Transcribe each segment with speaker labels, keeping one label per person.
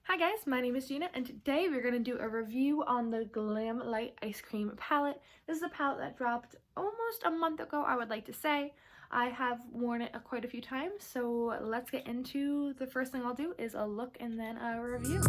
Speaker 1: Hi guys, my name is Gina and today we're going to do a review on the Glam Lite Ice Cream palette. This is a palette that dropped almost a month ago, I would like to say. I have worn it quite a few times, so let's get into the first thing I'll do is a look and then a review.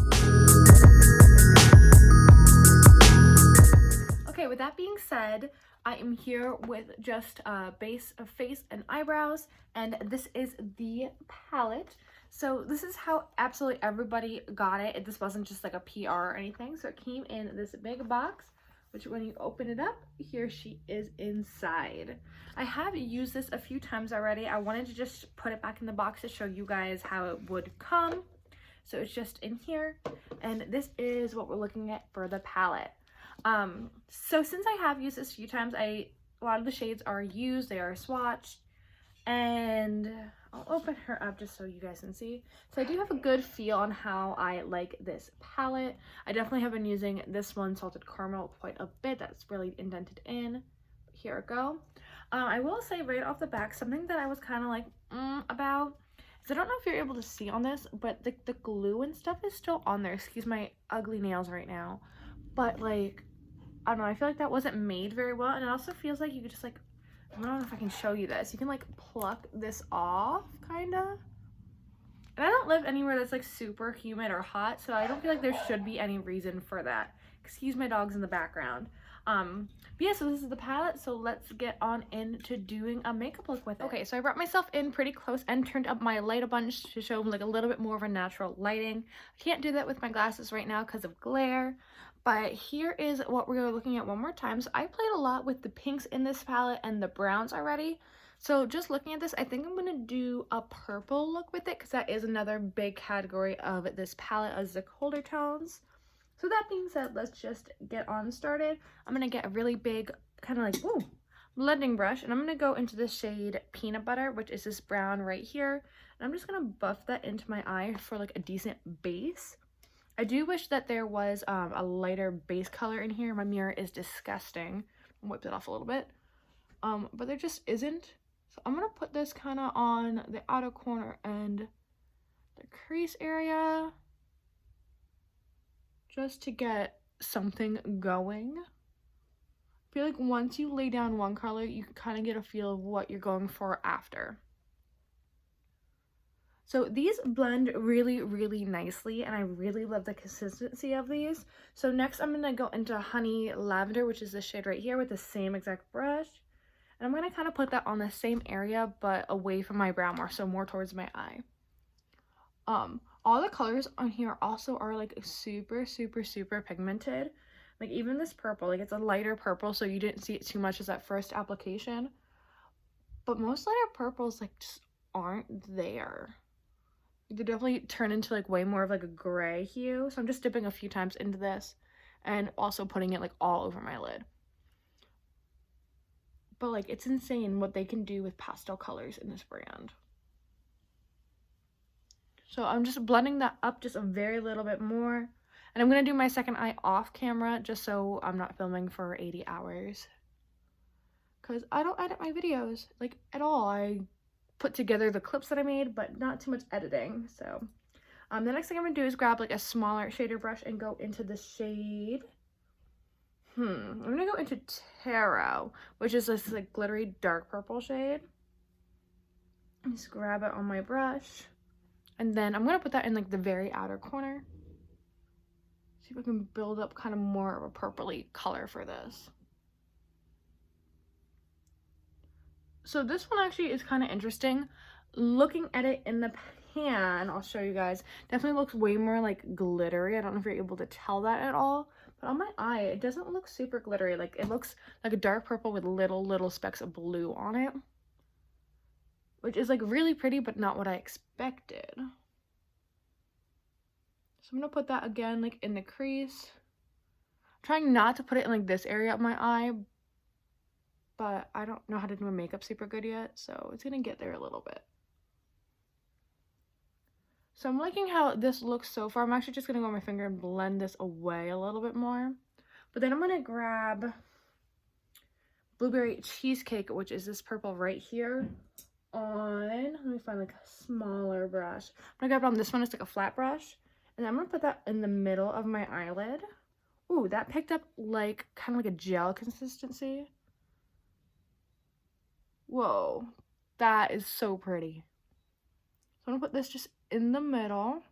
Speaker 1: Okay, with that being said, I am here with just a base of face and eyebrows, and this is the palette. So this is how absolutely everybody got it. This wasn't just like a PR or anything. So it came in this big box, which when you open it up, here she is inside. I have used this a few times already. I wanted to just put it back in the box to show you guys how it would come. So it's just in here, and this is what we're looking at for the palette. So since I have used this a few times, a lot of the shades are used, they are swatched, and I'll open her up just so you guys can see. So I do have a good feel on how I like this palette. I definitely have been using this one, Salted Caramel, quite a bit. That's really indented in. Here we go. I will say right off the back, something that I was kind of like about is I don't know if you're able to see on this, but the glue and stuff is still on there. Excuse my ugly nails right now. But like, I don't know, I feel like that wasn't made very well, and it also feels like you could just like, I don't know if I can show you this. You can like pluck this off, kind of. And I don't live anywhere that's like super humid or hot, so I don't feel like there should be any reason for that. Excuse my dogs in the background. But yeah, so this is the palette, so let's get on into doing a makeup look with it. Okay, so I brought myself in pretty close and turned up my light a bunch to show like a little bit more of a natural lighting. I can't do that with my glasses right now because of glare. But here is what we're looking at one more time. So I played a lot with the pinks in this palette and the browns already. So just looking at this, I think I'm going to do a purple look with it because that is another big category of this palette as the colder tones. So that being said, let's just get on started. I'm going to get a really big kind of like, woo, blending brush, and I'm going to go into the shade Peanut Butter, which is this brown right here. And I'm just going to buff that into my eye for like a decent base. I do wish that there was a lighter base color in here. My mirror is disgusting. I'll wipe it off a little bit. But there just isn't. So I'm going to put this kind of on the outer corner and the crease area just to get something going. I feel like once you lay down one color, you can kind of get a feel of what you're going for after. So these blend really, really nicely, and I really love the consistency of these. So next I'm going to go into Honey Lavender, which is this shade right here, with the same exact brush. And I'm going to kind of put that on the same area, but away from my brow more, so more towards my eye. All the colors on here also are like super, super, super pigmented. Like even this purple, like it's a lighter purple, so you didn't see it too much as that first application. But most lighter purples like just aren't there. They definitely turn into like way more of like a gray hue. So I'm just dipping a few times into this and also putting it like all over my lid. But like it's insane what they can do with pastel colors in this brand. So I'm just blending that up just a very little bit more. And I'm going to do my second eye off camera just so I'm not filming for 80 hours. Because I don't edit my videos like at all. I put together the clips that I made, but not too much editing. So the next thing I'm gonna do is grab like a smaller shader brush and go into the shade I'm gonna go into Tarot, which is this like glittery dark purple shade. Just grab it on my brush, and then I'm gonna put that in like the very outer corner. See if I can build up kind of more of a purpley color for this. So this one actually is kind of interesting. Looking at it in the pan, I'll show you guys, definitely looks way more like glittery. I don't know if you're able to tell that at all, but on my eye, it doesn't look super glittery. Like it looks like a dark purple with little specks of blue on it, which is like really pretty, but not what I expected. So I'm gonna put that again like in the crease. I'm trying not to put it in like this area of my eye, but I don't know how to do my makeup super good yet, so it's gonna get there a little bit. So I'm liking how this looks so far. I'm actually just gonna go on my finger and blend this away a little bit more. But then I'm gonna grab Blueberry Cheesecake, which is this purple right here, on, let me find like a smaller brush. I'm gonna grab it on this one, it's like a flat brush, And I'm gonna put that in the middle of my eyelid. Ooh, that picked up like kind of like a gel consistency. Whoa, that is so pretty. So I'm gonna put this just in the middle.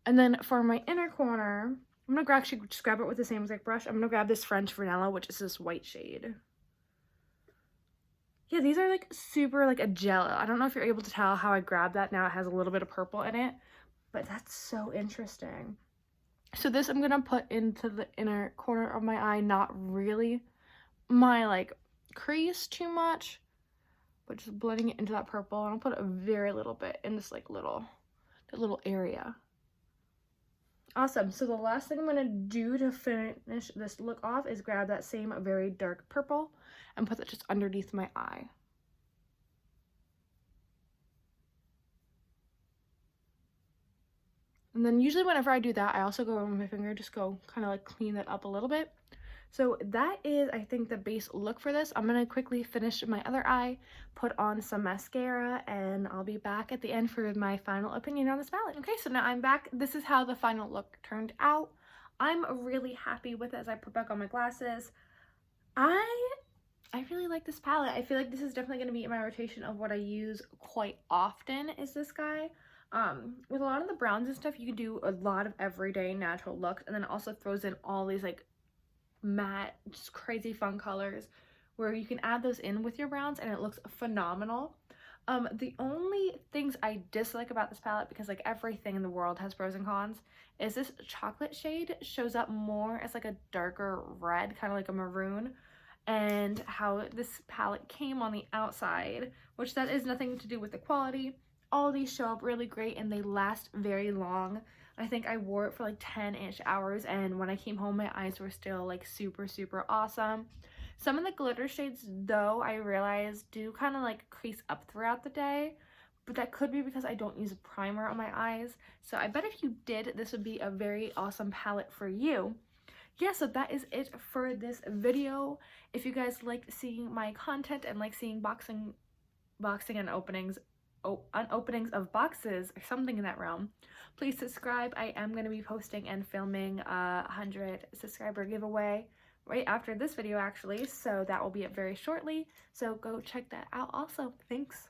Speaker 1: And then for my inner corner, I'm gonna actually just grab it with the same exact brush. I'm gonna grab this French Vanilla, which is this white shade. Yeah, these are like super like a gel. I don't know if you're able to tell how I grabbed that. Now it has a little bit of purple in it, but that's so interesting. So this I'm gonna put into the inner corner of my eye, not really my like crease too much, but just blending it into that purple. And I'll put a very little bit in this like little area. Awesome. So the last thing I'm going to do to finish this look off is grab that same very dark purple and put that just underneath my eye. And then usually whenever I do that, I also go over my finger, just go kind of like clean that up a little bit. So that is, I think, the base look for this. I'm going to quickly finish my other eye, put on some mascara, and I'll be back at the end for my final opinion on this palette. Okay, so now I'm back. This is how the final look turned out. I'm really happy with it as I put back on my glasses. I really like this palette. I feel like this is definitely going to be in my rotation of what I use quite often is this guy. With a lot of the browns and stuff, you can do a lot of everyday natural looks, and then it also throws in all these like matte, just crazy fun colors where you can add those in with your browns and it looks phenomenal. The only things I dislike about this palette, because like everything in the world has pros and cons, is this chocolate shade shows up more as like a darker red, kind of like a maroon, and how this palette came on the outside, which that is nothing to do with the quality. All these show up really great and they last very long. I think I wore it for like 10-ish hours, and when I came home my eyes were still like super awesome. Some of the glitter shades though, I realized do kind of like crease up throughout the day, but that could be because I don't use a primer on my eyes. So I bet if you did, this would be a very awesome palette for you. Yeah, so that is it for this video. If you guys like seeing my content and like seeing boxing and openings of boxes or something in that realm, please subscribe. I am going to be posting and filming a 100 subscriber giveaway right after this video actually, so that will be up very shortly, so go check that out also. Thanks.